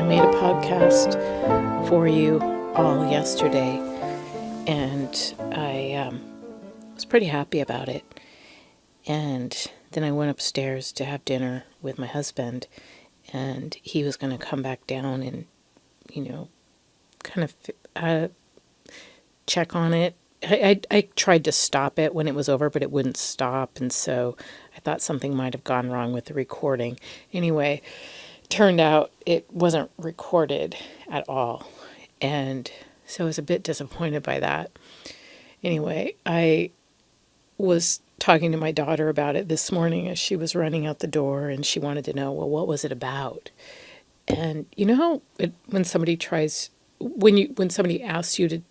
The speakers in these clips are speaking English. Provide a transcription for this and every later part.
made a podcast for you all yesterday, and I was pretty happy about it. And then I went upstairs to have dinner with my husband, and he was going to come back down and, kind of check on it. I tried to stop it when it was over, but it wouldn't stop, and so I thought something might have gone wrong with the recording. Anyway, turned out it wasn't recorded at all, and so I was a bit disappointed by that. Anyway, I was talking to my daughter about it this morning as she was running out the door, and she wanted to know, well, what was it about? And you know how when somebody asks you to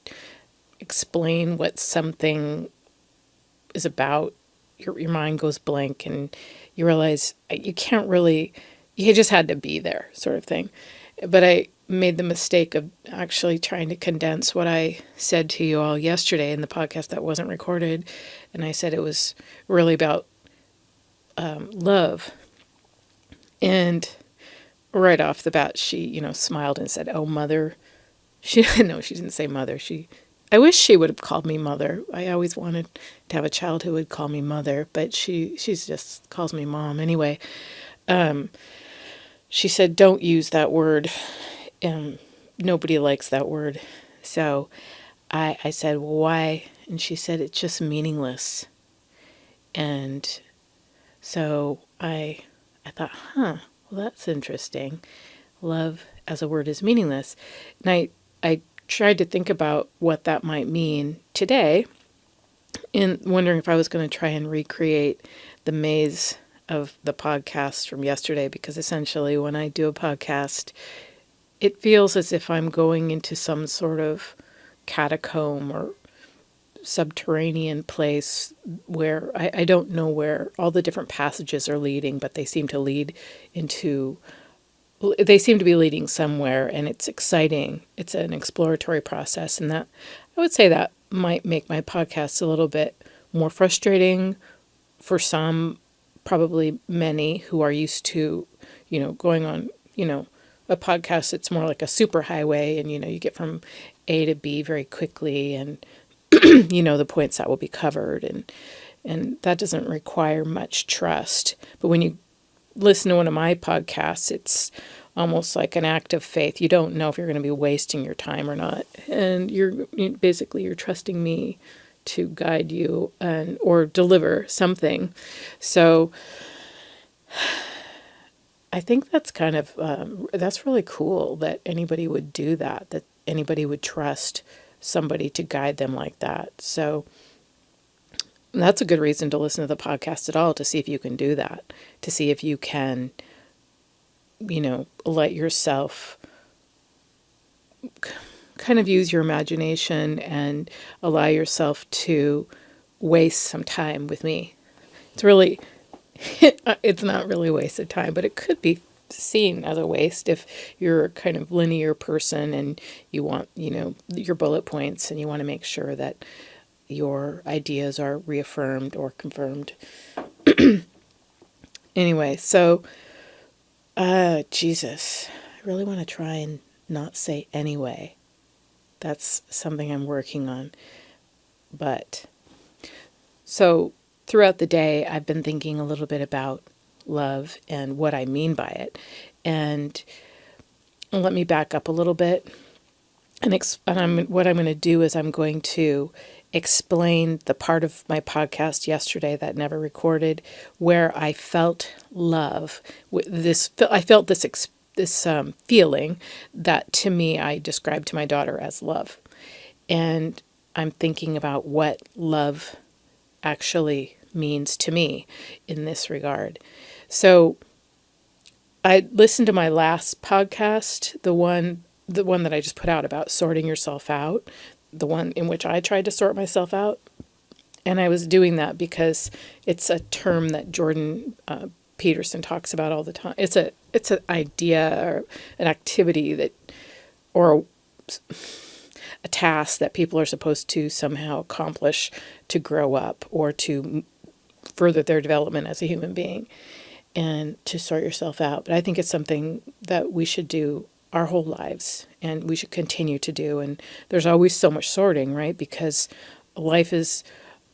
explain what something is about, your mind goes blank and you realize you just had to be there, sort of thing. But I made the mistake of actually trying to condense what I said to you all yesterday in the podcast that wasn't recorded. And I said it was really about love. And right off the bat, she, smiled and said, "Oh, mother." No, she didn't say mother. I wish she would have called me mother. I always wanted to have a child who would call me mother, but she just calls me mom. Anyway, she said, "Don't use that word. Nobody likes that word." So I said, "Well, why?" And she said, "It's just meaningless." And so I thought, well, that's interesting. Love as a word is meaningless. And I tried to think about what that might mean today, and wondering if I was going to try and recreate the maze of the podcast from yesterday, because essentially when I do a podcast, it feels as if I'm going into some sort of catacomb or subterranean place where I don't know where all the different passages are leading, but they seem to be leading somewhere, and it's exciting. It's an exploratory process, and that I would say that might make my podcast a little bit more frustrating for some, probably many who are used to, going on, a podcast. It's more like a superhighway, and, you get from A to B very quickly, and, the points that will be covered, and that doesn't require much trust. But when you listen to one of my podcasts, it's almost like an act of faith. You don't know if you're going to be wasting your time or not. And you're trusting me to guide you or deliver something. So I think that's kind of, that's really cool that anybody would do that anybody would trust somebody to guide them like that. So that's a good reason to listen to the podcast at all, to see if you can do that, to see if you can, let yourself kind of use your imagination and allow yourself to waste some time with me. It's not really a waste of time, but it could be seen as a waste if you're a kind of linear person and you want, your bullet points, and you want to make sure that your ideas are reaffirmed or confirmed. Anyway, so, Jesus, I really want to try and not say anyway. That's something I'm working on. But, so throughout the day, I've been thinking a little bit about love and what I mean by it. And let me back up a little bit. What I'm going to do is I'm going to explain the part of my podcast yesterday that never recorded, where I felt love. I felt this feeling that, to me, I described to my daughter as love. And I'm thinking about what love actually means to me in this regard. So I listened to my last podcast, the one that I just put out about sorting yourself out, the one in which I tried to sort myself out. And I was doing that because it's a term that Jordan Peterson talks about all the time. It's an idea or an activity or a task that people are supposed to somehow accomplish to grow up or to further their development as a human being, and to sort yourself out. But I think it's something that we should do our whole lives, and we should continue to do. And there's always so much sorting, right? Because life is,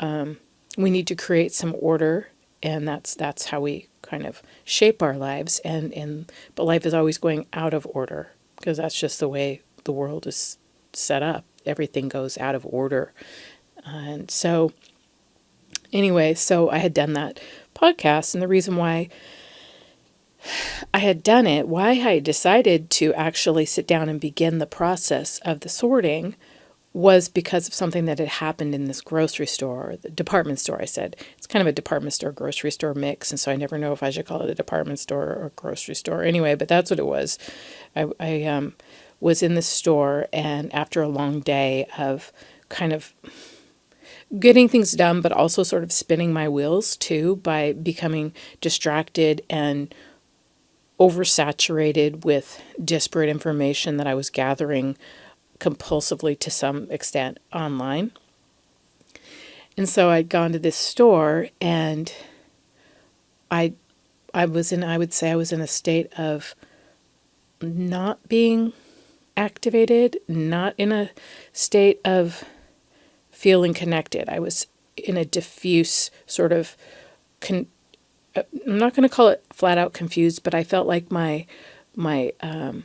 we need to create some order, and that's how we kind of shape our lives. But life is always going out of order because that's just the way the world is set up. Everything goes out of order. And so anyway, so I had done that podcast, and the reason why I had done it, why I decided to actually sit down and begin the process of the sorting was because of something that had happened in this grocery store, the department store. I said, it's kind of a department store, grocery store mix. And so I never know if I should call it a department store or grocery store. Anyway, but that's what it was. I was in this store, and after a long day of kind of getting things done, but also sort of spinning my wheels too by becoming distracted and oversaturated with disparate information that I was gathering compulsively to some extent online. And so I'd gone to this store, and I would say I was in a state of not being activated, not in a state of feeling connected. I was in a diffuse sort of I'm not going to call it flat out confused, but I felt like my that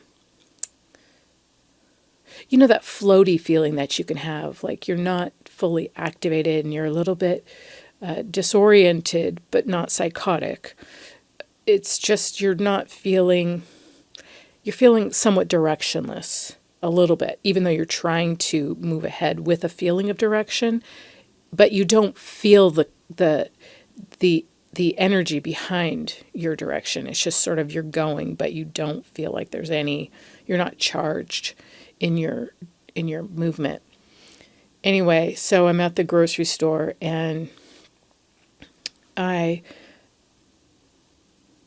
floaty feeling that you can have, like you're not fully activated and you're a little bit disoriented, but not psychotic. It's just you're feeling somewhat directionless a little bit, even though you're trying to move ahead with a feeling of direction, but you don't feel the energy behind your direction. It's just sort of you're going, but you don't feel like you're not charged in your movement. Anyway, so I'm at the grocery store, and I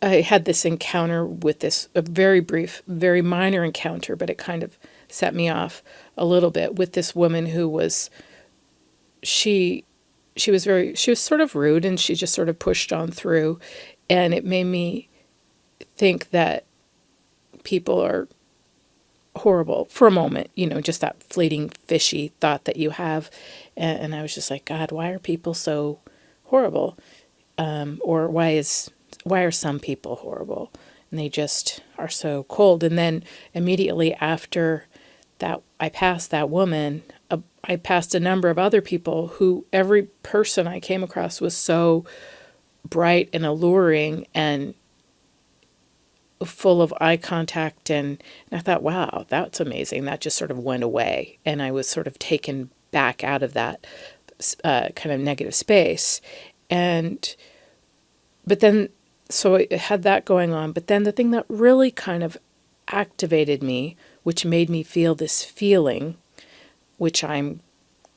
had this encounter with a very brief, very minor encounter, but it kind of set me off a little bit with this woman who was, she was sort of rude, and she just sort of pushed on through, and it made me think that people are horrible for a moment, just that fleeting fishy thought that you have. And I was just like, God, why are people so horrible? Or why are some people horrible? And they just are so cold. And then immediately after that, I passed that woman, I passed a number of other people who every person I came across was so bright and alluring and full of eye contact, and I thought, wow, that's amazing. That just sort of went away, and I was sort of taken back out of that kind of negative space. But then, so I had that going on, but then the thing that really kind of activated me, which made me feel this feeling, which I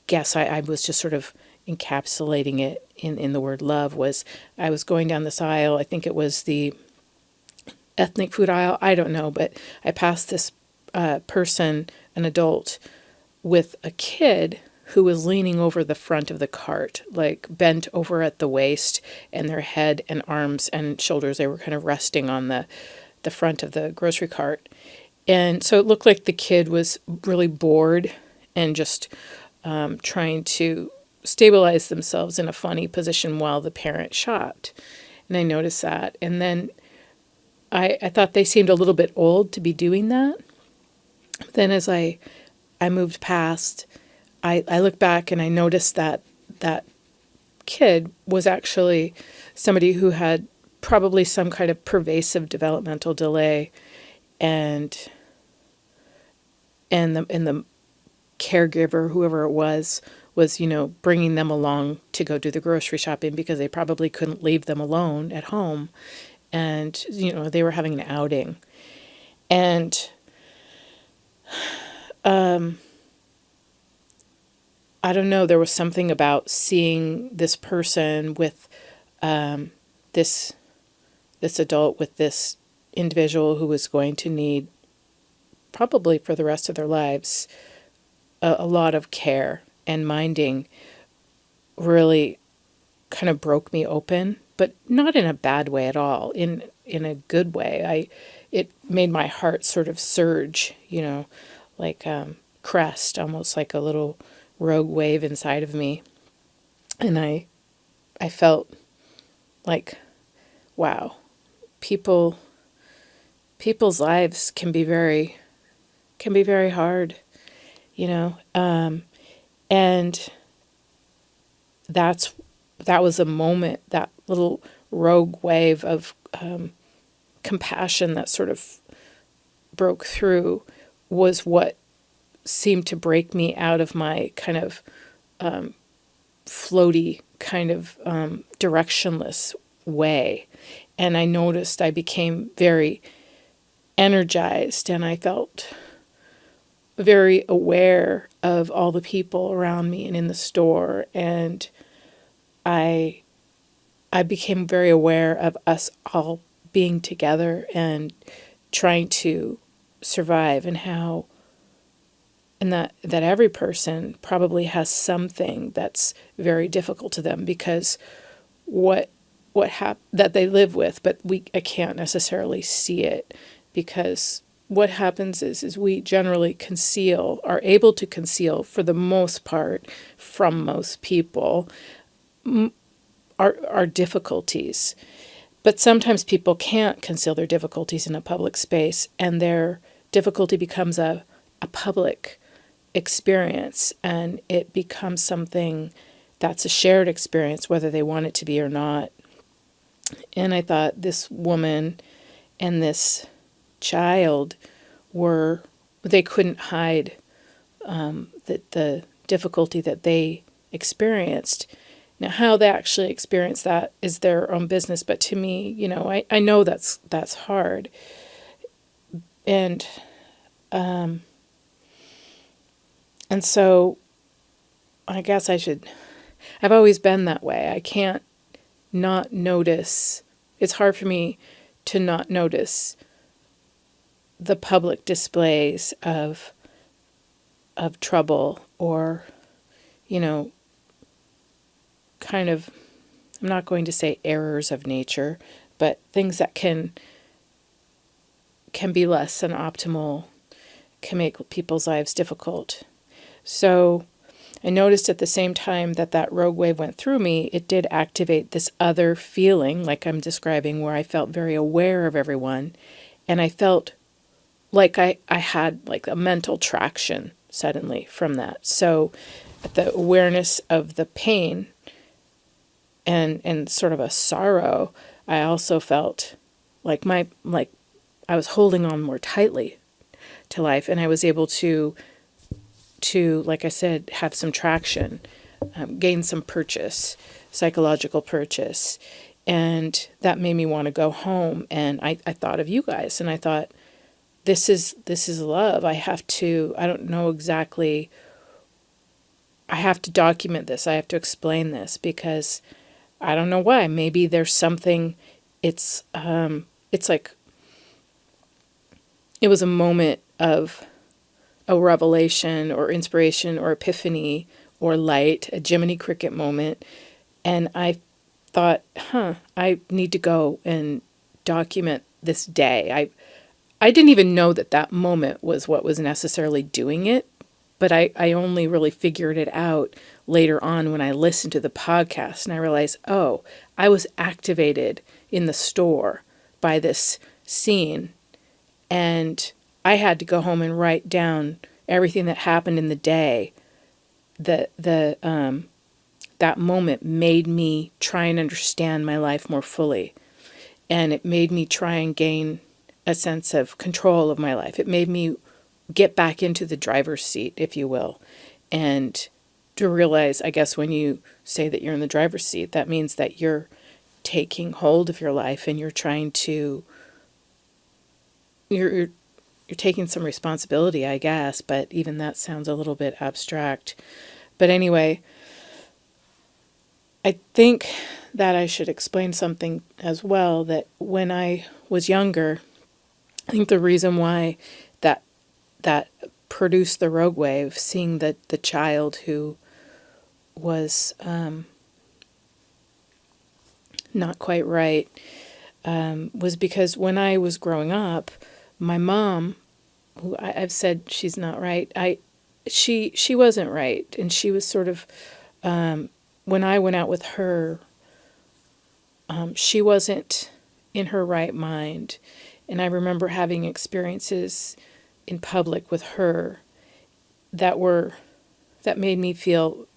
was just sort of encapsulating it in the word love, was I was going down this aisle. I think it was the ethnic food aisle, I don't know, but I passed this person, an adult, with a kid who was leaning over the front of the cart, like bent over at the waist, and their head and arms and shoulders, they were kind of resting on the front of the grocery cart. And so it looked like the kid was really bored and just trying to stabilize themselves in a funny position while the parent shopped. And I noticed that. And then I thought they seemed a little bit old to be doing that. Then as I moved past, I looked back and I noticed that that kid was actually somebody who had probably some kind of pervasive developmental delay, and the caregiver, whoever it was bringing them along to go do the grocery shopping because they probably couldn't leave them alone at home. And, they were having an outing. And I don't know, there was something about seeing this person with this adult, with this individual who was going to need, probably for the rest of their lives, a lot of care and minding, really kind of broke me open, but not in a bad way at all, in a good way. it made my heart sort of surge, like crest, almost like a little rogue wave inside of me. And I felt like, wow, people's lives can be very hard, and that was a moment, that little rogue wave of compassion that sort of broke through was what seemed to break me out of my kind of floaty, kind of directionless way. And I noticed I became very energized, and I felt very aware of all the people around me and in the store. And I became very aware of us all being together and trying to survive, and how, and that every person probably has something that's very difficult to them, because that they live with, but I can't necessarily see it, because what happens is we generally are able to conceal, for the most part, from most people, our difficulties. But sometimes people can't conceal their difficulties in a public space, and their difficulty becomes a public experience, and it becomes something that's a shared experience, whether they want it to be or not. And I thought this woman and this child they couldn't hide the difficulty that they experienced. Now, how they actually experience that is their own business. But to me, I know that's hard. And so I guess I've always been that way. I can't not notice. It's hard for me to not notice the public displays of trouble, or, kind of, I'm not going to say errors of nature, but things that can be less than optimal, can make people's lives difficult. So I noticed at the same time that rogue wave went through me, it did activate this other feeling, like I'm describing, where I felt very aware of everyone, and I felt like I had like a mental traction suddenly from that. So the awareness of the pain and sort of a sorrow, I also felt like I was holding on more tightly to life, and I was able to, like I said, have some traction, gain some psychological purchase. And that made me want to go home. And I thought of you guys, and I thought, this is love. I don't know exactly, I have to document this. I have to explain this, because I don't know why. Maybe there's something, it's like, it was a moment of a revelation or inspiration or epiphany or light, a Jiminy Cricket moment. And I thought, I need to go and document this day. I didn't even know that moment was what was necessarily doing it, but I only really figured it out later on when I listened to the podcast, and I realized, I was activated in the store by this scene, and I had to go home and write down everything that happened in the day. That moment made me try and understand my life more fully, and it made me try and gain a sense of control of my life. It made me get back into the driver's seat, if you will, and to realize, I guess, when you say that you're in the driver's seat, that means that you're taking hold of your life, and you're trying to, you're taking some responsibility, I guess, but even that sounds a little bit abstract. But anyway, I think that I should explain something as well, that when I was younger, I think the reason why that produced the rogue wave, seeing the child who was not quite right, was because when I was growing up, my mom, who I've said she's not right, she wasn't right, and she was sort of, when I went out with her, she wasn't in her right mind, and I remember having experiences in public with her that made me feel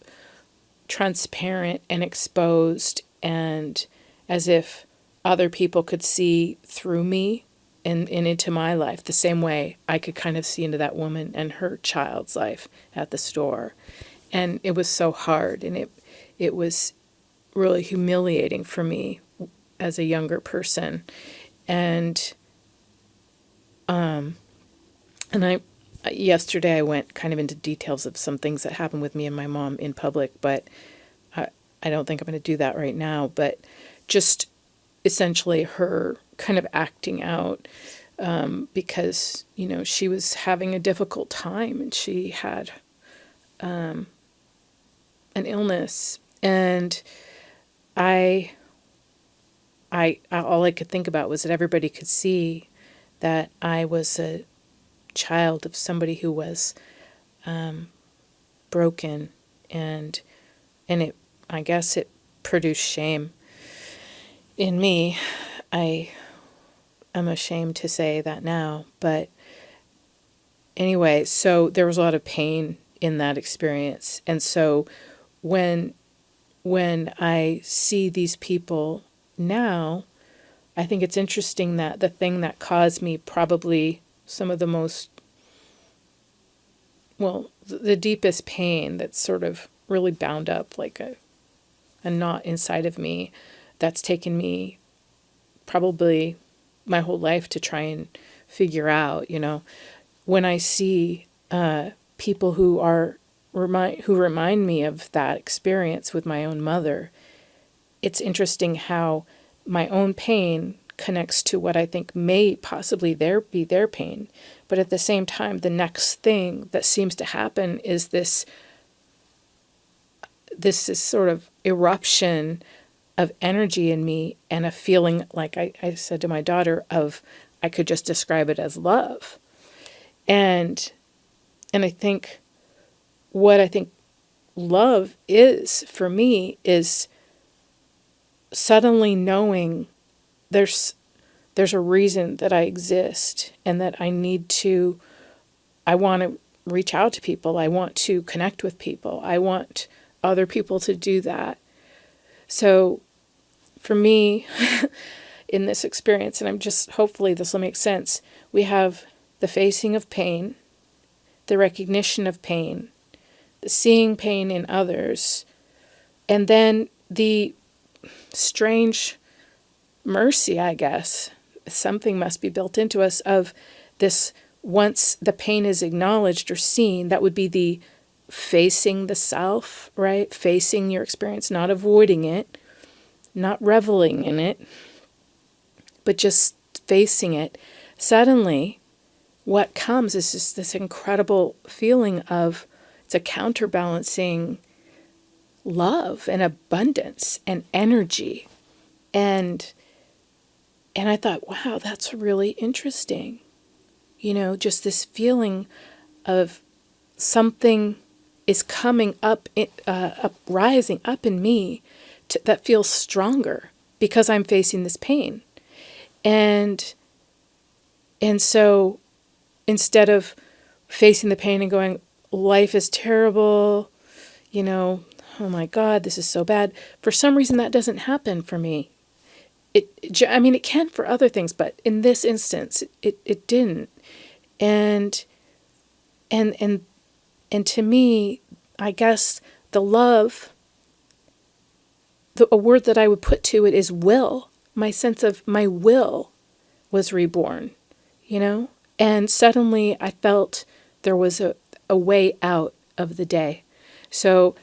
transparent and exposed, and as if other people could see through me and into my life the same way I could kind of see into that woman and her child's life at the store. And it was so hard, and it was really humiliating for me as a younger person. And I yesterday I went kind of into details of some things that happened with me and my mom in public, but I don't think I'm going to do that right now. But just essentially her kind of acting out, because, she was having a difficult time, and she had an illness. And I all I could think about was that everybody could see that I was a child of somebody who was broken, and I guess it produced shame in me. I'm ashamed to say that now, but anyway, so there was a lot of pain in that experience. And so when I see these people now, I think it's interesting that the thing that caused me probably some of the most, the deepest pain that's sort of really bound up like a knot inside of me, that's taken me probably my whole life to try and figure out, when I see people who remind me of that experience with my own mother, it's interesting how my own pain connects to what I think may possibly be their pain. But at the same time, the next thing that seems to happen is this is sort of eruption of energy in me, and a feeling, like I said to my daughter, I could just describe it as love. And I think what I think love is for me is suddenly knowing there's a reason that I exist, and that I want to reach out to people. I want to connect with people. I want other people to do that. So for me, in this experience, and hopefully this will make sense, we have the facing of pain, the recognition of pain, the seeing pain in others, and then the strange mercy, I guess, something must be built into us of this. Once the pain is acknowledged or seen, that would be the facing the self, right? Facing your experience, not avoiding it, not reveling in it, but just facing it. Suddenly, what comes is just this incredible feeling of, it's a counterbalancing love and abundance and energy. And I thought, wow, that's really interesting. Just this feeling of something is coming up, rising up in me that feels stronger because I'm facing this pain. And so instead of facing the pain and going, life is terrible, oh my God, this is so bad, for some reason that doesn't happen for me. It can for other things, but in this instance, it didn't. And to me, I guess the love, a word that I would put to it is will. My sense of my will was reborn, and suddenly I felt there was a way out of the day. So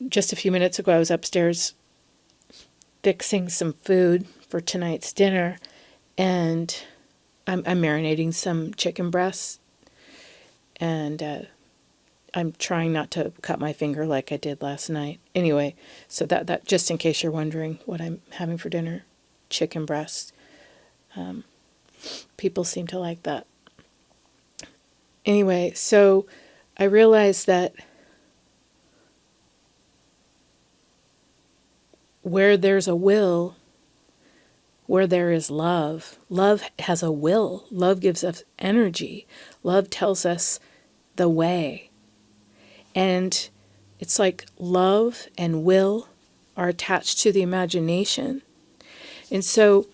just a few minutes ago, I was upstairs fixing some food for tonight's dinner, and I'm marinating some chicken breasts, and I'm trying not to cut my finger like I did last night. Anyway, so that just in case you're wondering what I'm having for dinner. chicken breast. People seem to like that. Anyway, so I realized that where there's a will, where there is love, love has a will. Love gives us energy. Love tells us the way. And it's like love and will are attached to the imagination. And so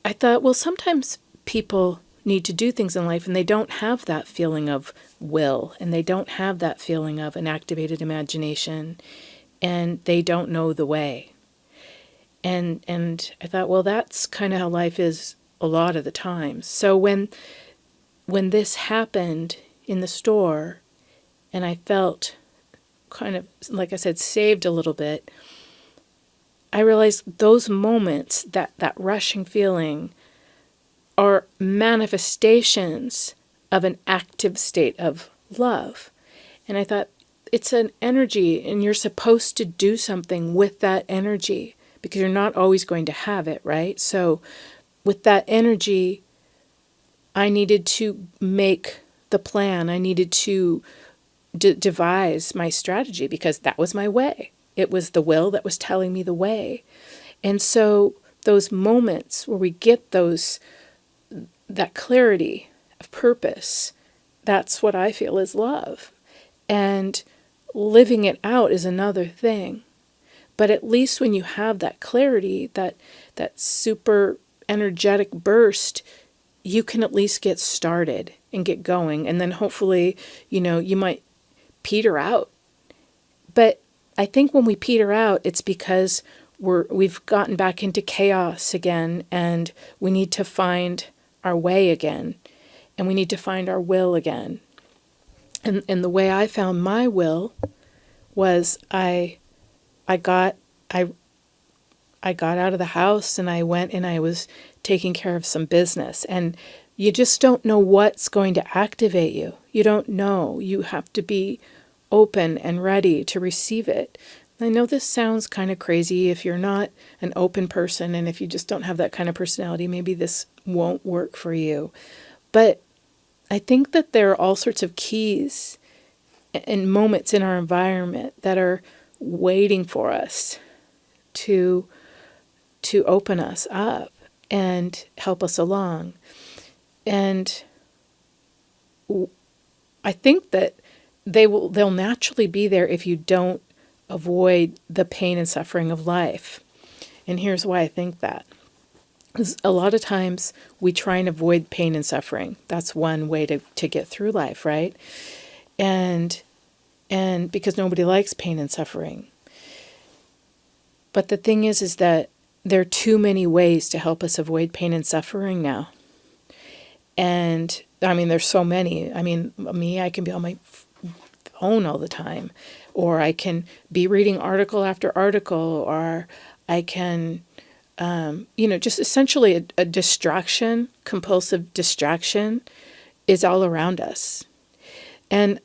I thought, well, sometimes people need to do things in life and they don't have that feeling of will, and they don't have that feeling of an activated imagination, and they don't know the way. And I thought, well, that's kind of how life is a lot of the times. So when this happened in the store, and I felt kind of, like I said, saved a little bit, I realized those moments, that rushing feeling, are manifestations of an active state of love. And I thought, it's an energy, and you're supposed to do something with that energy, because you're not always going to have it, right? So with that energy, I needed to make the plan. I needed to devise my strategy, because that was my way. It was the will that was telling me the way. And so those moments where we get that clarity of purpose, that's what I feel is love. And living it out is another thing. But at least when you have that clarity, that super energetic burst, you can at least get started and get going. And then hopefully, you might peter out. But I think when we peter out, it's because we've gotten back into chaos again, and we need to find our way again, and we need to find our will again. And the way I found my will was I got out of the house, and I went and I was taking care of some business. And you just don't know what's going to activate you. You don't know. You have to be open and ready to receive it. I know this sounds kind of crazy. If you're not an open person, and if you just don't have that kind of personality, maybe this won't work for you. But I think that there are all sorts of keys and moments in our environment that are waiting for us to open us up and help us along. And I think that they'll naturally be there if you don't avoid the pain and suffering of life. And here's why I think that. Because a lot of times we try and avoid pain and suffering. That's one way to get through life, right? And because nobody likes pain and suffering. But the thing is that there are too many ways to help us avoid pain and suffering now. And I mean, there's so many. I mean, I can be on my phone all the time, or I can be reading article after article, or I can, just essentially a distraction, compulsive distraction is all around us. And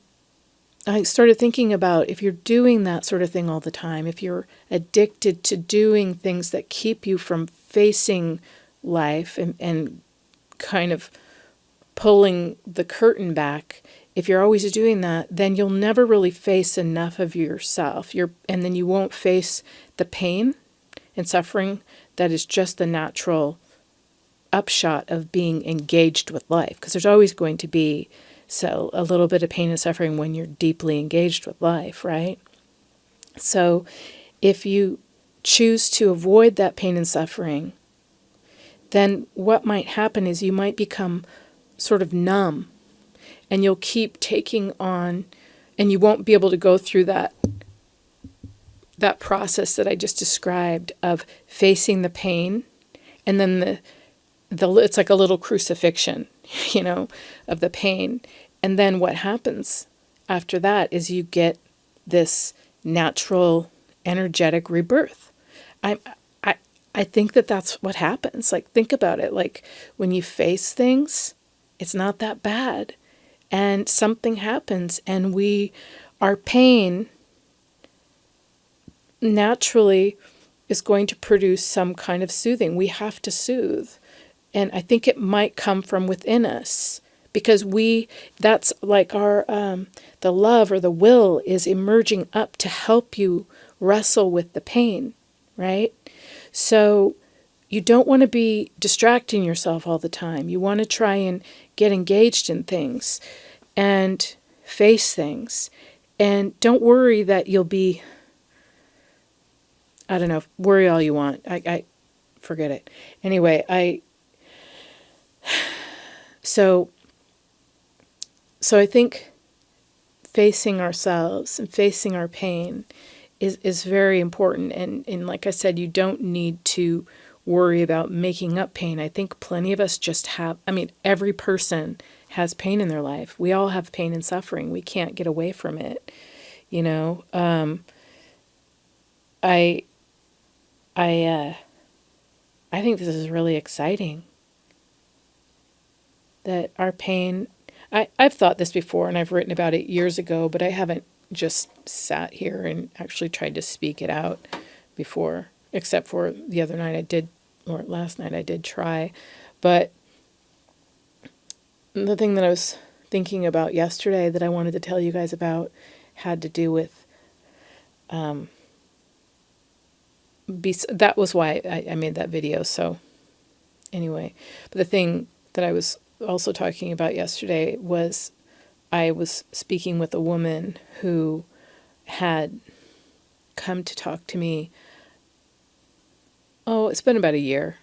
I started thinking about, if you're doing that sort of thing all the time, if you're addicted to doing things that keep you from facing life and kind of pulling the curtain back, if you're always doing that, then you'll never really face enough of yourself. And then you won't face the pain and suffering that is just the natural upshot of being engaged with life. Because there's always going to be a little bit of pain and suffering when you're deeply engaged with life, right? So if you choose to avoid that pain and suffering, then what might happen is you might become sort of numb, and you'll keep taking on, and you won't be able to go through that process that I just described of facing the pain, and then it's like a little crucifixion, of the pain. And then what happens after that is you get this natural, energetic rebirth. I think that that's what happens. Like, think about it. Like, when you face things, it's not that bad. And something happens, and our pain naturally is going to produce some kind of soothing. We have to soothe. And I think it might come from within us because that's like our, the love or the will is emerging up to help you wrestle with the pain, right? So you don't want to be distracting yourself all the time. You want to try and get engaged in things and face things. And don't worry that you'll be, I don't know, worry all you want. I forget it. Anyway, so I think facing ourselves and facing our pain is very important. And like I said, you don't need to worry about making up pain. I think plenty of us just have, every person has pain in their life. We all have pain and suffering. We can't get away from it. I think this is really exciting. That our pain, I've thought this before and I've written about it years ago, but I haven't just sat here and actually tried to speak it out before, except for the other night I did, or last night I did try. But the thing that I was thinking about yesterday that I wanted to tell you guys about had to do with, that was why I made that video. So anyway, but the thing that I was also talking about yesterday was I was speaking with a woman who had come to talk to me. Oh, it's been about a year.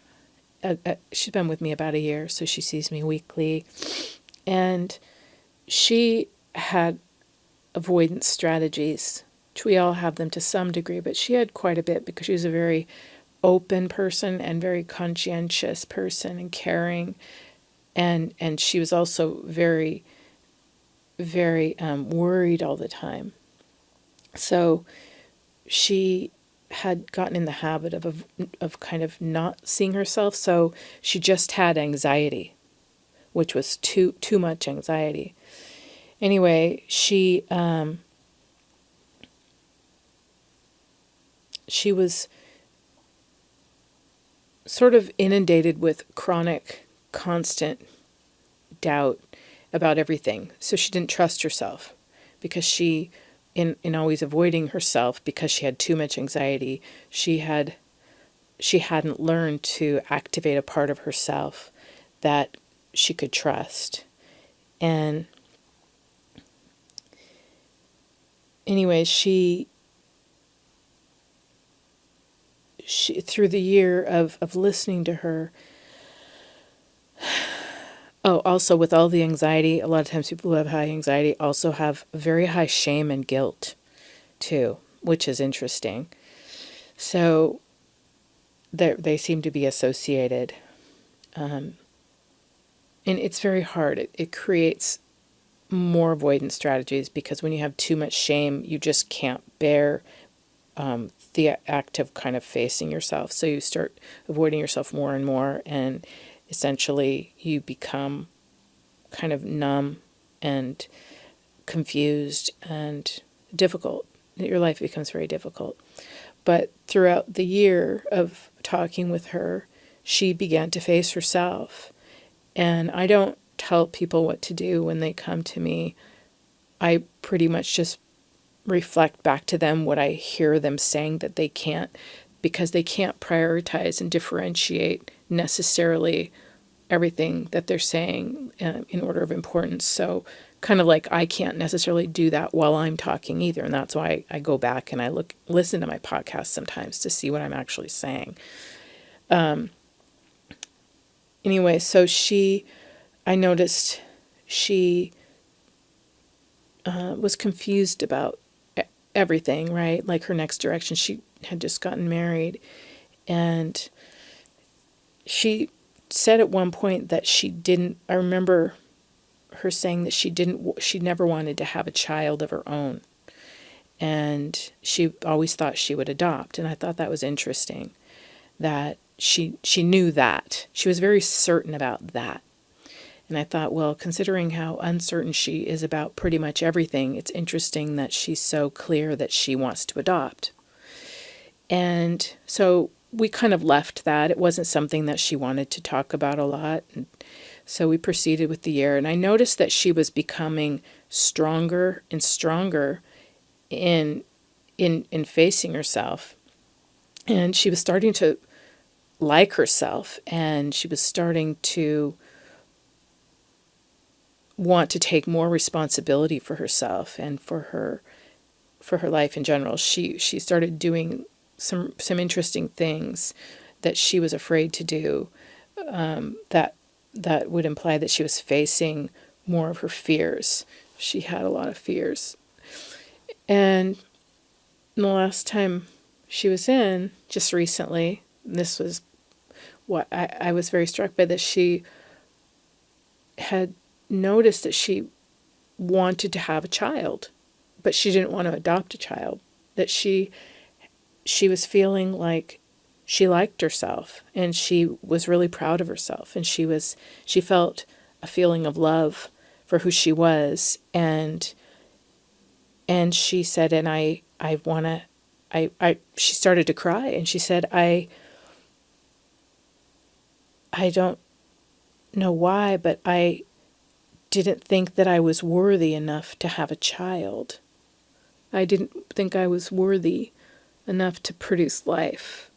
She's been with me about a year, so she sees me weekly. And she had avoidance strategies, which we all have them to some degree, but she had quite a bit because she was a very open person and very conscientious person and caring. And she was also very, very worried all the time. So she had gotten in the habit of kind of not seeing herself. So she just had anxiety, which was too much anxiety. Anyway, she was sort of inundated with chronic, constant doubt about everything. So she didn't trust herself because she, in always avoiding herself because she had too much anxiety, she hadn't learned to activate a part of herself that she could trust. And anyway, she through the year of listening to her. Oh, also with all the anxiety, a lot of times people who have high anxiety also have very high shame and guilt too, which is interesting. So they seem to be associated. And it's very hard. It creates more avoidance strategies because when you have too much shame, you just can't bear the act of kind of facing yourself. So you start avoiding yourself more and more, and essentially you become kind of numb and confused and difficult. Your life becomes very difficult. But throughout the year of talking with her, she began to face herself. And I don't tell people what to do when they come to me. I pretty much just reflect back to them what I hear them saying that they can't, because they can't prioritize and differentiate necessarily everything that they're saying in order of importance. So kind of like I can't necessarily do that while I'm talking either. And that's why I go back and I listen to my podcast sometimes to see what I'm actually saying. Anyway, so I noticed she was confused about everything, right? Like her next direction. She had just gotten married, and she said at one point that I remember her saying that she never wanted to have a child of her own. And she always thought she would adopt. And I thought that was interesting that she knew that. She was very certain about that. And I thought, well, considering how uncertain she is about pretty much everything, it's interesting that she's so clear that she wants to adopt. And so we kind of left that. It wasn't something that she wanted to talk about a lot. And so we proceeded with the year. And I noticed that she was becoming stronger and stronger in in facing herself. And she was starting to like herself, and she was starting to want to take more responsibility for herself and for her life in general. She started doing some interesting things that she was afraid to do, that would imply that she was facing more of her fears. She had a lot of fears. And the last time she was in, just recently, this was what I was very struck by, that she had noticed that she wanted to have a child, but she didn't want to adopt a child. That she was feeling like she liked herself, and she was really proud of herself, and she felt a feeling of love for who she was, and she said, and I want to, she started to cry, and she said, I don't know why, but I didn't think that I was worthy enough to have a child. I didn't think I was worthy enough to produce life.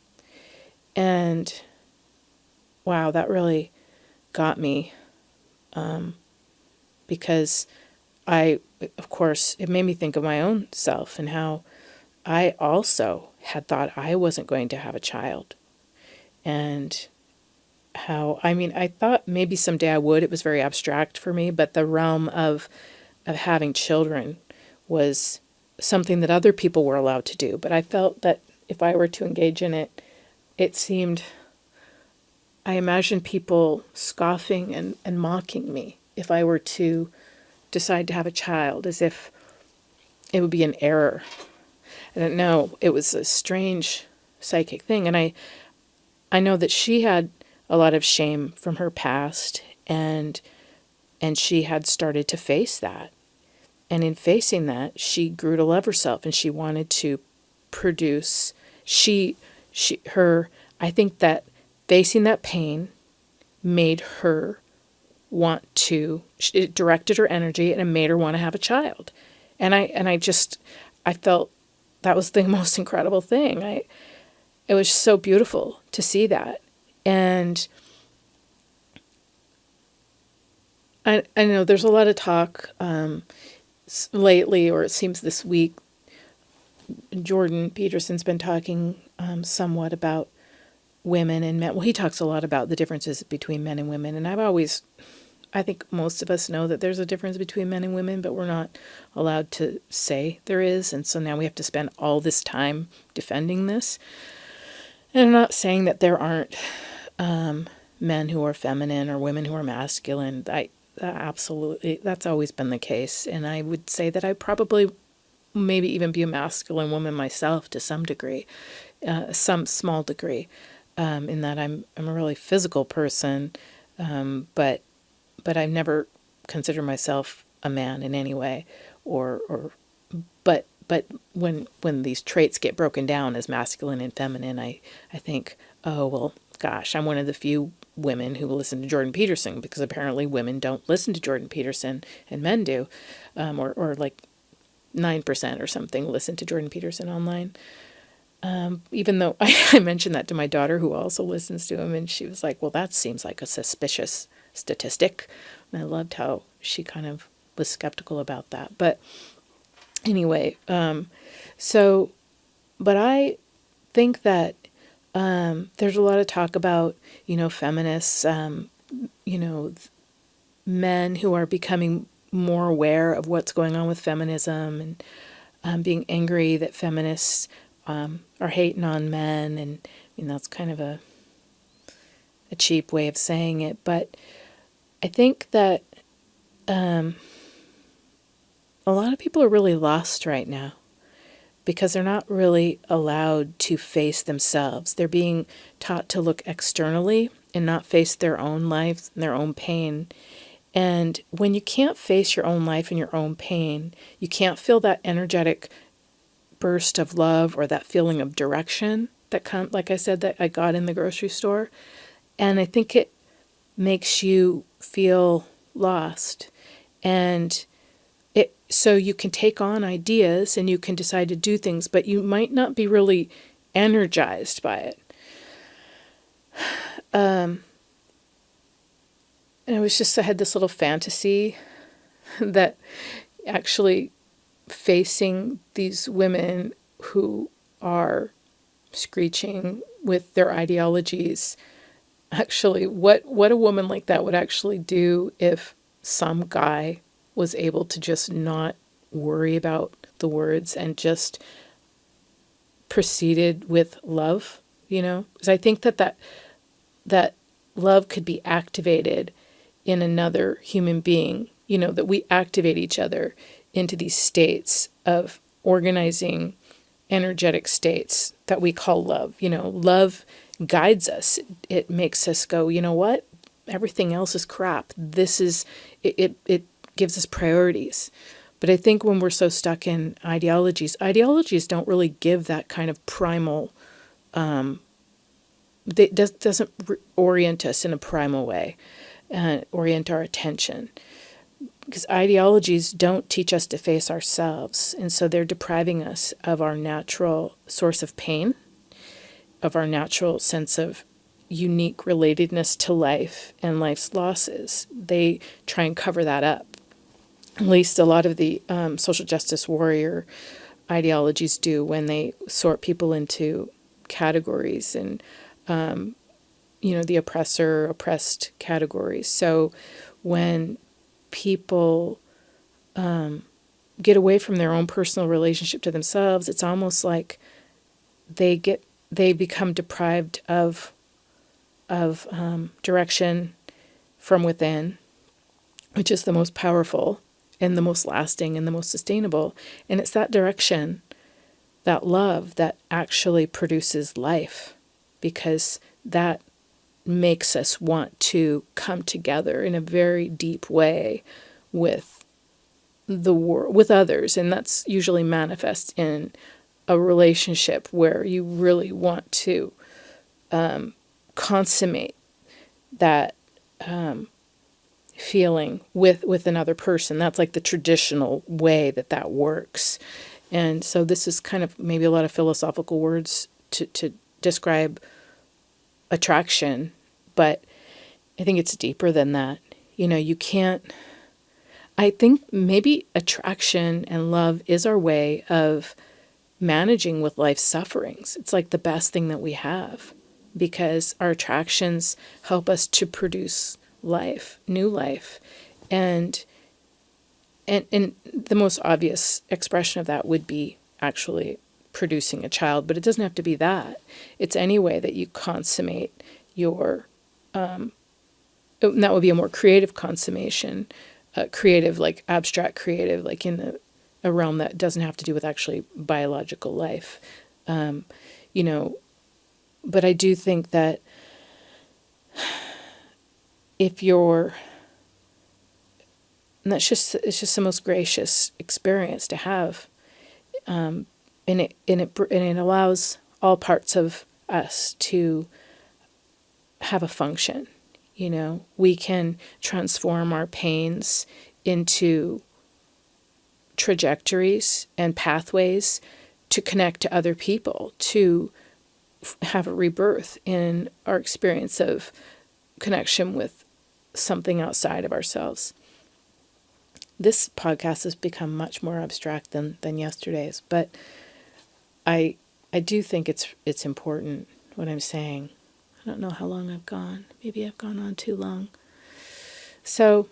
And wow, that really got me, because of course, it made me think of my own self and how I also had thought I wasn't going to have a child. And I thought maybe someday I would. It was very abstract for me, but the realm of having children was something that other people were allowed to do. But I felt that if I were to engage in it, I imagined people scoffing and mocking me if I were to decide to have a child, as if it would be an error. I don't know. It was a strange psychic thing. And I know that she had a lot of shame from her past, and she had started to face that. And in facing that, she grew to love herself, and she wanted to produce. I think that facing that pain made her want to, it directed her energy, and it made her want to have a child. And I felt that was the most incredible thing. It was so beautiful to see that. And I know there's a lot of talk lately, or it seems this week, Jordan Peterson's been talking somewhat about women and men. Well, he talks a lot about the differences between men and women. And I think most of us know that there's a difference between men and women, but we're not allowed to say there is. And so now we have to spend all this time defending this. And I'm not saying that there aren't men who are feminine or women who are masculine. Absolutely, that's always been the case. And I would say that I probably maybe even be a masculine woman myself to some degree, some small degree, in that I'm a really physical person, but I've never considered myself a man in any way, but when these traits get broken down as masculine and feminine, I think, oh well, gosh, I'm one of the few women who listen to Jordan Peterson, because apparently women don't listen to Jordan Peterson and men do, or like 9% or something listen to Jordan Peterson online. Even though I mentioned that to my daughter, who also listens to him, and she was like, well, that seems like a suspicious statistic. And I loved how she kind of was skeptical about that. But anyway, but I think that there's a lot of talk about, feminists, men who are becoming more aware of what's going on with feminism, and being angry that feminists are hating on men. And that's kind of a cheap way of saying it. But I think that a lot of people are really lost right now, because they're not really allowed to face themselves. They're being taught to look externally and not face their own lives and their own pain. And when you can't face your own life and your own pain, you can't feel that energetic burst of love or that feeling of direction, that come, like I said, that I got in the grocery store. And I think it makes you feel lost. And so you can take on ideas and you can decide to do things, but you might not be really energized by it. And I had this little fantasy that actually facing these women who are screeching with their ideologies, actually what a woman like that would actually do if some guy was able to just not worry about the words and just proceeded with love, because I think that love could be activated in another human being, that we activate each other into these states of organizing energetic states that we call love. Love guides us. It makes us go, you know what? Everything else is crap. It gives us priorities. But I think when we're so stuck in ideologies don't really give that kind of primal, doesn't orient us in a primal way, orient our attention. Because ideologies don't teach us to face ourselves. And so they're depriving us of our natural source of pain, of our natural sense of unique relatedness to life and life's losses. They try and cover that up. At least a lot of the social justice warrior ideologies do when they sort people into categories and, the oppressor, oppressed categories. So when people get away from their own personal relationship to themselves, it's almost like they become deprived of direction from within, which is the most powerful and the most lasting and the most sustainable. And it's that direction, that love, that actually produces life, because that makes us want to come together in a very deep way with the world, with others. And that's usually manifest in a relationship where you really want to consummate that feeling with another person. That's like the traditional way that works. And so this is kind of maybe a lot of philosophical words to describe attraction, but I think it's deeper than that. You can't, I think maybe attraction and love is our way of managing with life's sufferings. It's like the best thing that we have, because our attractions help us to produce life, new life. And the most obvious expression of that would be actually producing a child, but it doesn't have to be that. It's any way that you consummate your, and that would be a more creative consummation, creative, like abstract creative, like in a realm that doesn't have to do with actually biological life. But I do think that if you're, and it's just the most gracious experience to have, and it allows all parts of us to have a function. We can transform our pains into trajectories and pathways to connect to other people, to have a rebirth in our experience of connection with something outside of ourselves. This podcast has become much more abstract than yesterday's, but I do think it's important what I'm saying. I don't know how long I've gone. Maybe I've gone on too long. So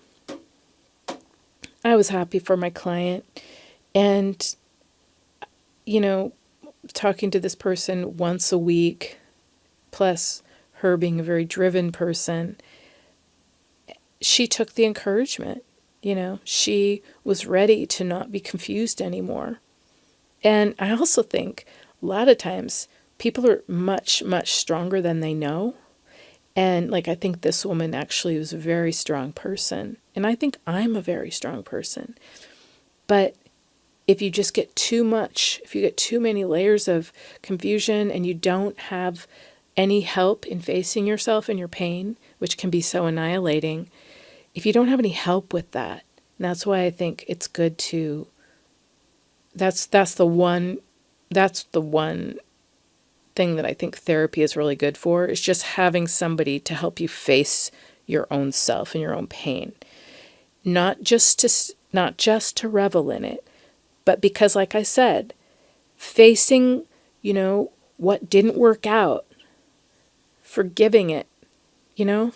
I was happy for my client, and talking to this person once a week, plus her being a very driven person, she took the encouragement. She was ready to not be confused anymore. And I also think a lot of times people are much, much stronger than they know. And I think this woman actually was a very strong person. And I think I'm a very strong person. But if you just get too much, if you get too many layers of confusion and you don't have any help in facing yourself and your pain, which can be so annihilating, if you don't have any help with that, and that's why I think it's good to, that's the one thing that I think therapy is really good for, is just having somebody to help you face your own self and your own pain. Not just to revel in it, but because, like I said, facing, what didn't work out, forgiving it, and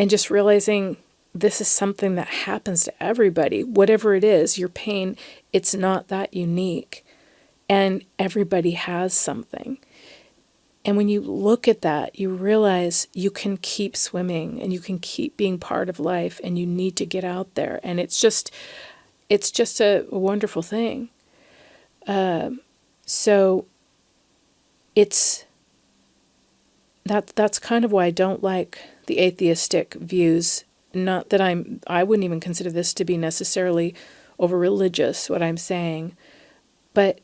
just realizing this is something that happens to everybody. Whatever it is, your pain, it's not that unique. And everybody has something. And when you look at that, you realize you can keep swimming and you can keep being part of life, and you need to get out there. And it's just a wonderful thing. So that's kind of why I don't like the atheistic views. Not that I wouldn't even consider this to be necessarily over religious, what I'm saying, but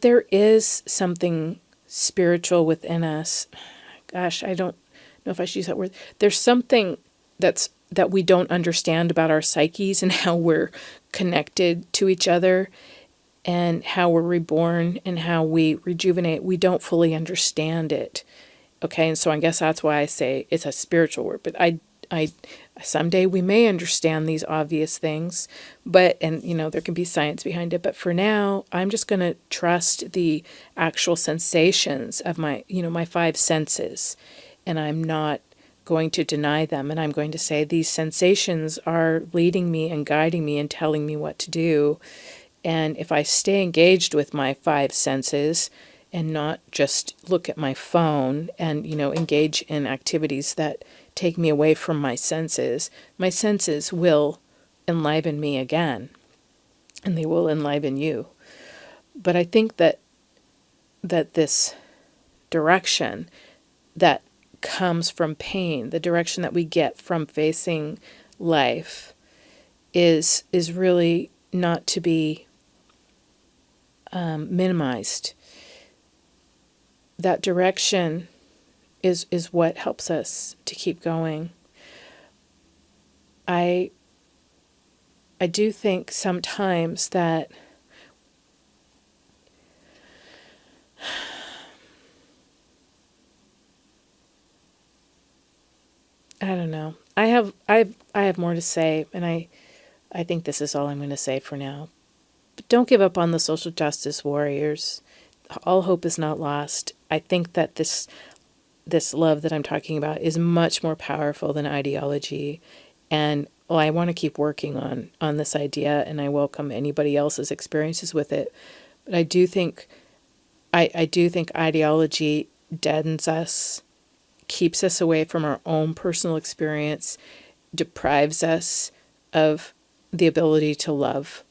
there is something spiritual within us. Gosh, I don't know if I should use that word. There's something that we don't understand about our psyches and how we're connected to each other and how we're reborn and how we rejuvenate. We don't fully understand it. Okay, and so I guess that's why I say it's a spiritual word. But I someday we may understand these obvious things, but there can be science behind it. But for now, I'm just going to trust the actual sensations of my five senses, and I'm not going to deny them. And I'm going to say these sensations are leading me and guiding me and telling me what to do. And if I stay engaged with my five senses and not just look at my phone and, engage in activities that take me away from my senses will enliven me again, and they will enliven you. But I think that this direction that comes from pain, the direction that we get from facing life, is really not to be minimized. That direction is what helps us to keep going. I do think sometimes that I don't know. I have more to say, and I think this is all I'm going to say for now. But don't give up on the social justice warriors. All hope is not lost. I think that this love that I'm talking about is much more powerful than ideology. And I want to keep working on this idea, and I welcome anybody else's experiences with it. But I do think ideology deadens us, keeps us away from our own personal experience, deprives us of the ability to love.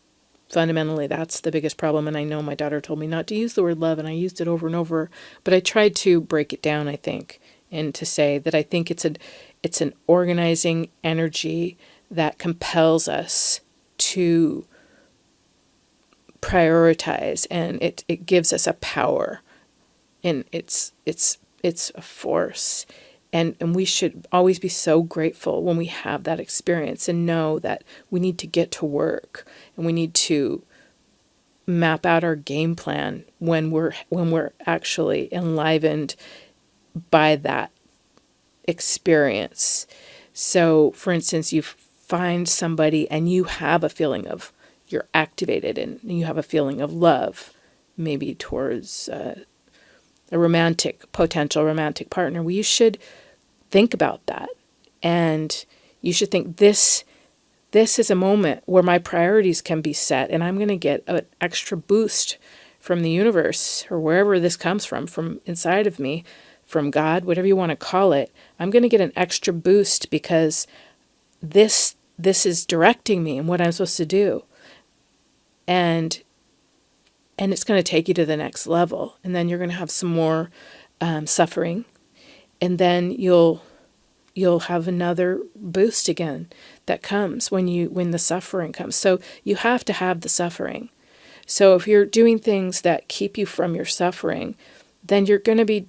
Fundamentally, that's the biggest problem. And I know my daughter told me not to use the word love, and I used it over and over. But I tried to break it down, I think, and to say that I think it's an organizing energy that compels us to prioritize, and it gives us a power, and it's a force. And we should always be so grateful when we have that experience and know that we need to get to work and we need to map out our game plan when we're actually enlivened by that experience. So, for instance, you find somebody and you have a feeling of you're activated and you have a feeling of love, maybe towards a potential romantic partner. Well, you should think about that, and you should think this is a moment where my priorities can be set, and I'm going to get an extra boost from the universe or wherever this comes from inside of me, from God, whatever you want to call it. I'm going to get an extra boost because this is directing me in what I'm supposed to do, and it's going to take you to the next level. And then you're going to have some more suffering, and then you'll you'll have another boost again that comes when the suffering comes. So you have to have the suffering. So if you're doing things that keep you from your suffering, then you're going to be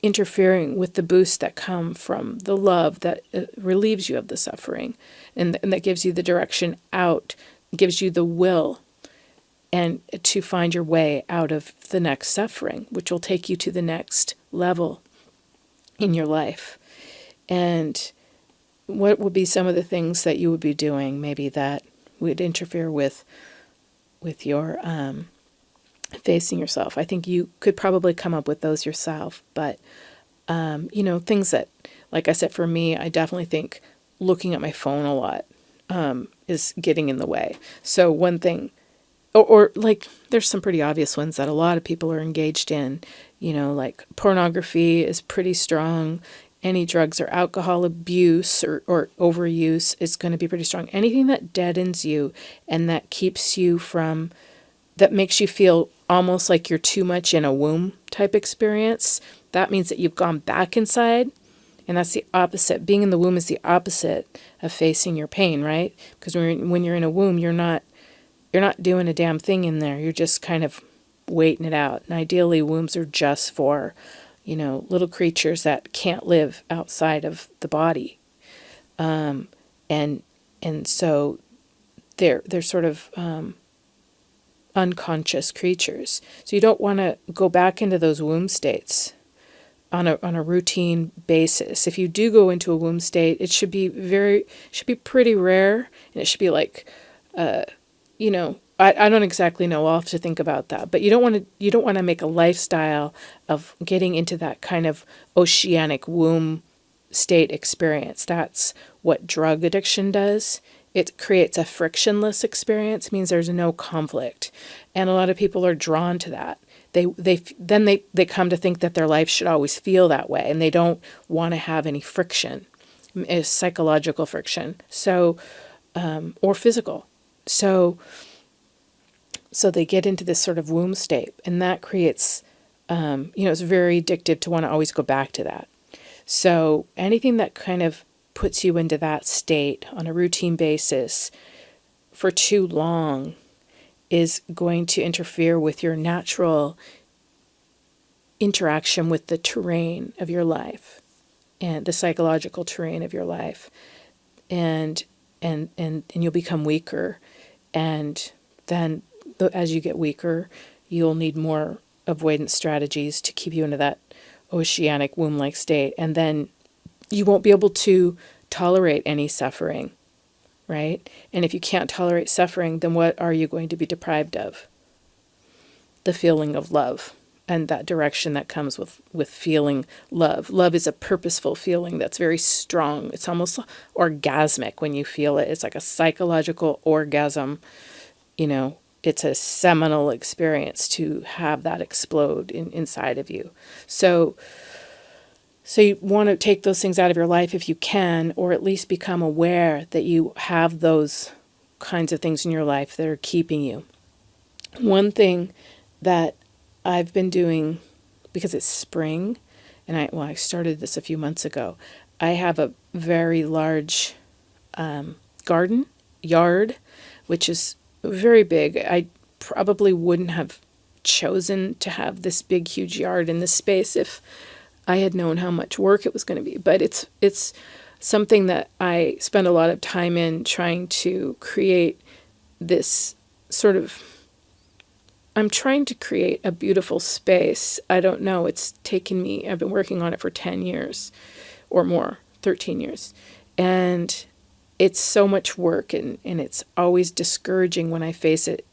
interfering with the boosts that come from the love that relieves you of the suffering, and that gives you the direction out, gives you the will and to find your way out of the next suffering, which will take you to the next level in your life. And what would be some of the things that you would be doing maybe that would interfere with your facing yourself? I think you could probably come up with those yourself, but things that, like I said, for me, I definitely think looking at my phone a lot is getting in the way. So one thing, or like there's some pretty obvious ones that a lot of people are engaged in, like pornography is pretty strong. Any drugs or alcohol abuse or overuse is going to be pretty strong. Anything that deadens you and that keeps you from, that makes you feel almost like you're too much in a womb type experience, that means that you've gone back inside. And that's the opposite. Being in the womb is the opposite of facing your pain, right? Because when you're in a womb, you're not doing a damn thing in there. You're just kind of waiting it out. And ideally, wombs are just for, little creatures that can't live outside of the body. And so they're sort of unconscious creatures. So you don't want to go back into those womb states on a routine basis. If you do go into a womb state, it should be pretty rare, and it should be like, I don't exactly know. I'll have to think about that. But you don't want to make a lifestyle of getting into that kind of oceanic womb state experience. That's what drug addiction does. It creates a frictionless experience, means there's no conflict. And a lot of people are drawn to that. They come to think that their life should always feel that way, and they don't want to have any friction, psychological friction, so or physical. So they get into this sort of womb state, and that creates, it's very addictive to want to always go back to that. So anything that kind of puts you into that state on a routine basis for too long is going to interfere with your natural interaction with the terrain of your life and the psychological terrain of your life. And you'll become weaker. And then as you get weaker, you'll need more avoidance strategies to keep you into that oceanic womb-like state. And then you won't be able to tolerate any suffering, right? And if you can't tolerate suffering, then what are you going to be deprived of? The feeling of love and that direction that comes with feeling love. Love is a purposeful feeling that's very strong. It's almost orgasmic when you feel it. It's like a psychological orgasm. It's a seminal experience to have that explode inside of you. So you want to take those things out of your life if you can, or at least become aware that you have those kinds of things in your life that are keeping you. One thing that I've been doing, because it's spring, and I started this a few months ago, I have a very large yard, which is very big. I probably wouldn't have chosen to have this big, huge yard in this space if I had known how much work it was going to be. But it's something that I spend a lot of time in, trying to create this sort of, I'm trying to create a beautiful space. I don't know, it's taken me, I've been working on it for 10 years or more, 13 years. And it's so much work, and it's always discouraging when I face it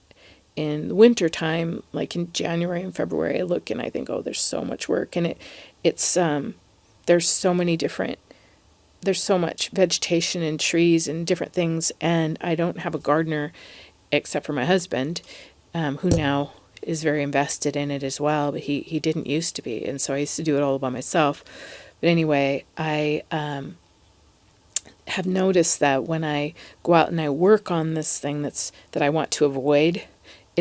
in the winter time, like in January and February. I look and I think, oh, there's so much work, and it's there's so much vegetation and trees and different things, and I don't have a gardener except for my husband, who now is very invested in it as well, but he didn't used to be, and so I used to do it all by myself. But anyway, I have noticed that when I go out and I work on this thing that I want to avoid,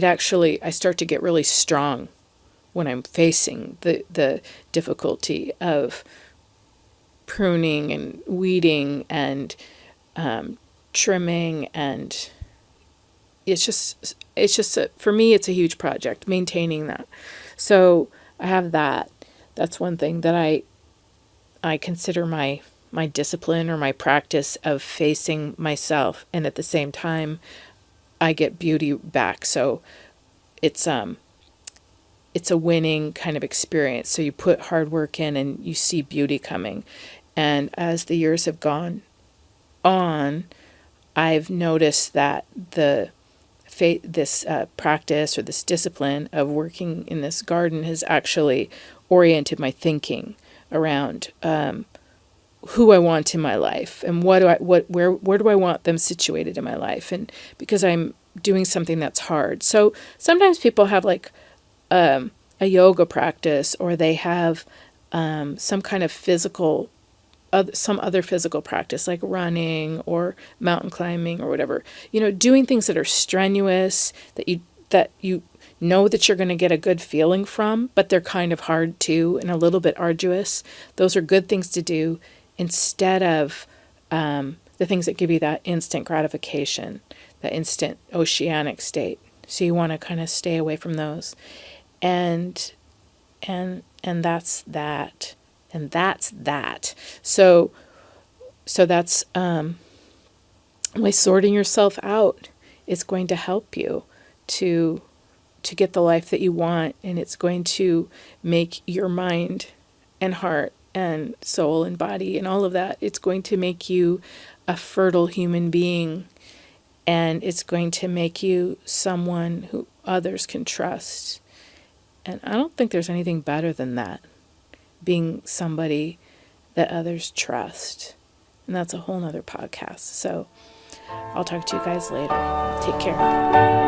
I start to get really strong when I'm facing the difficulty of pruning and weeding and trimming, and for me, it's a huge project, maintaining that. So I have that. That's one thing that I consider my discipline or my practice of facing myself, and at the same time, I get beauty back. So it's a winning kind of experience. So you put hard work in and you see beauty coming. And as the years have gone on, I've noticed that this practice or this discipline of working in this garden has actually oriented my thinking around who I want in my life and where do I want them situated in my life, and because I'm doing something that's hard. So sometimes people have like a yoga practice, or they have some kind of some other physical practice like running or mountain climbing or whatever, doing things that are strenuous, that you know that you're going to get a good feeling from, but they're kind of hard too and a little bit arduous. Those are good things to do instead of the things that give you that instant gratification, that instant oceanic state. So you want to kind of stay away from those. And that's that. And that's that. So that's why sorting yourself out is going to help you to get the life that you want, and it's going to make your mind and heart and soul and body and all of that. It's going to make you a fertile human being, and it's going to make you someone who others can trust. And I don't think there's anything better than that, being somebody that others trust. And that's a whole nother podcast. So I'll talk to you guys later. Take care.